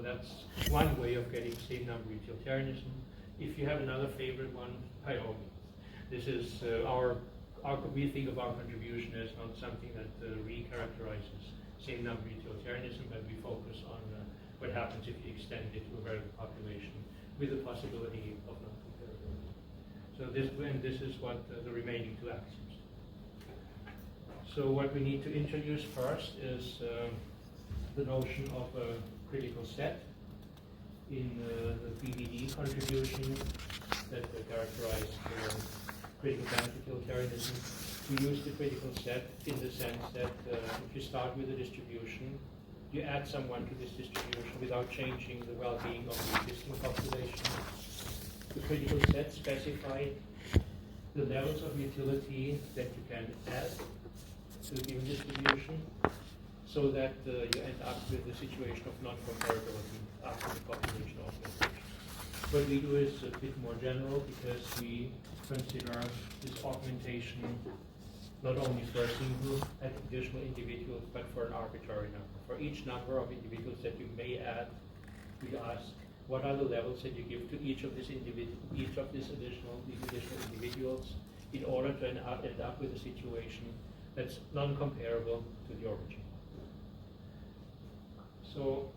So that's one way of getting same number utilitarianism. If you have another favorite one, by all means. This is we think of our contribution as not something that recharacterizes same number utilitarianism, but we focus on what happens if you extend it to a variable population with the possibility of non-comparability. So this is what the remaining two axioms. So what we need to introduce first is the notion of a critical set in the PVD contribution that characterize critical benefit utilitarianism. We use the critical set in the sense that if you start with a distribution, you add someone to this distribution without changing the well-being of the existing population. The critical set specifies the levels of utility that you can add to a given distribution, so that you end up with a situation of non-comparability after the population augmentation. What we do is a bit more general, because we consider this augmentation not only for a single additional individual, but for an arbitrary number. For each number of individuals that you may add, we ask what are the levels that you give to each of these additional individuals in order to end up with a situation that's non-comparable to the origin. So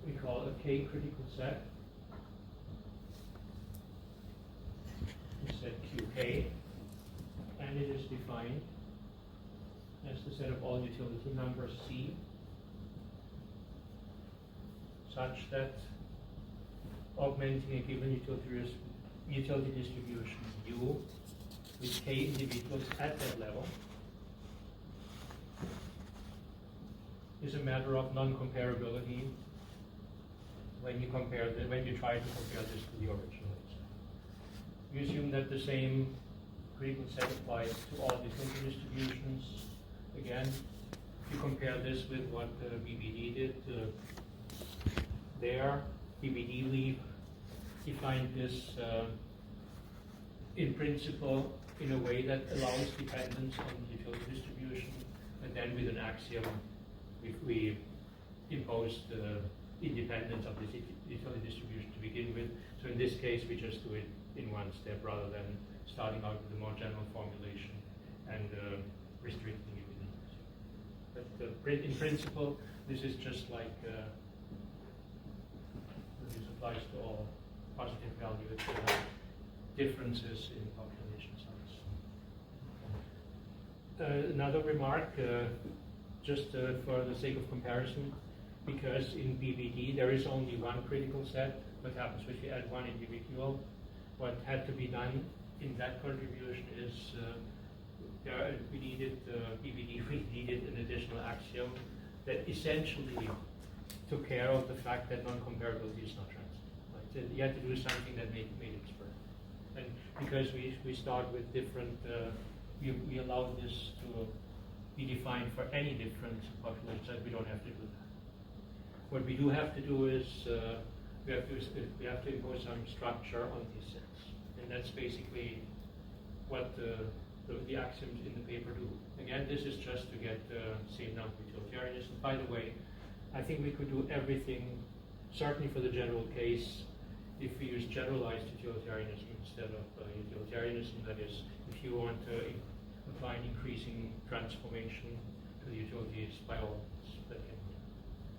we call a K critical set. We set QK, and it is defined as the set of all utility numbers C, such that augmenting a given utility distribution U with K individuals at that level is a matter of non-comparability when you try to compare this to the original. We assume that the same critical set applies to all different distributions. Again, if you compare this with what BBD did, there BBD leap defined this in principle in a way that allows dependence on the utility distribution, and then with an axiom we imposed independence of this utility distribution to begin with. So in this case, we just do it in one step rather than starting out with a more general formulation and restricting it within this. But in principle, this is just like this applies to all positive valued differences in population size. Another remark, just for the sake of comparison, because in BBD there is only one critical set. What happens if you add one individual? What had to be done in that contribution is we needed an additional axiom that essentially took care of the fact that non-comparability is not transitive. Right? You had to do something that made it express. And because we start with different, we allow this to be defined for any different populations, we don't have to do that. What we do have to do is we have to impose some structure on these sets, and that's basically what the axioms in the paper do. Again, this is just to get same number utilitarianism. By the way, I think we could do everything, certainly for the general case, if we use generalized utilitarianism instead of utilitarianism. That is, if you want to apply an increasing transformation to the utilities, by all means, that can be.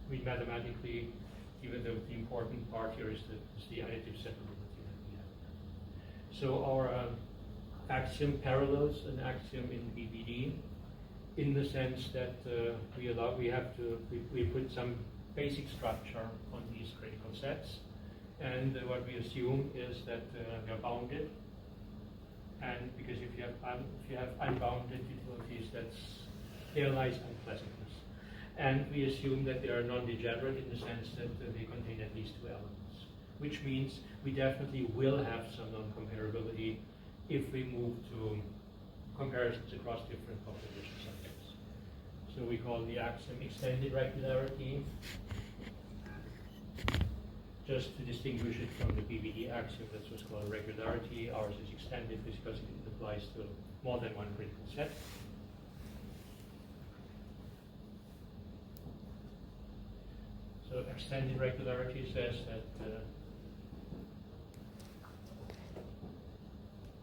I mean, mathematically, even though the important part here is the additive separability that we have. So our axiom parallels an axiom in BBD in the sense that we put some basic structure on these critical sets, and what we assume is that they're bounded. And because if you have unbounded utilities, there lies unpleasantness. And we assume that they are non-degenerate in the sense that they contain at least two elements, which means we definitely will have some non-comparability if we move to comparisons across different population subjects. So we call the axiom extended regularity, just to distinguish it from the BBD axiom, that's what's called regularity. Ours is extended because it applies to more than one critical set. So extended regularity says that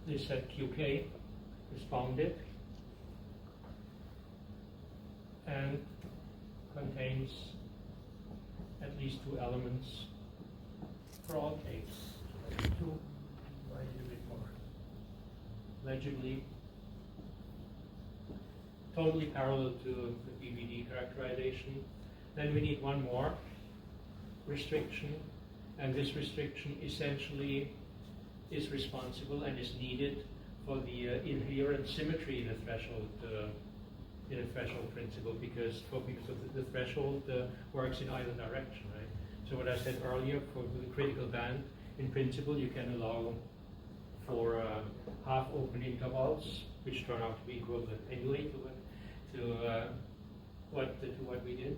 this set QK is bounded and contains at least two elements for all Ks. To write it a bit more legibly, totally parallel to the BVD characterization. Then we need one more restriction, and this restriction essentially is responsible and is needed for the inherent symmetry in the threshold principle, because the threshold works in either direction, right? So what I said earlier, for the critical band, in principle, you can allow for half-open intervals, which turn out to be equivalent anyway to what we did.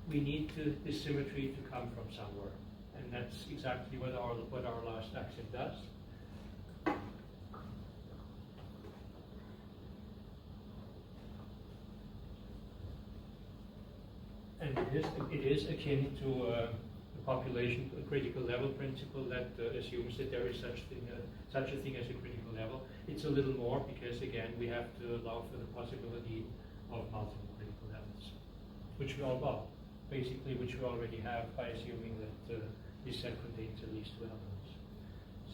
We need this symmetry to come from somewhere, and that's exactly what our last axiom does. And it is akin to the population critical level principle that assumes that there is such a thing as a critical level. It's a little more because, again, we have to allow for the possibility of multiple critical levels, which we already have by assuming that this set contains at least two elements.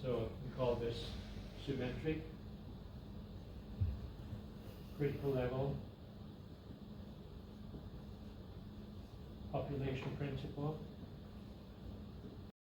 So we call this symmetric critical level population principle.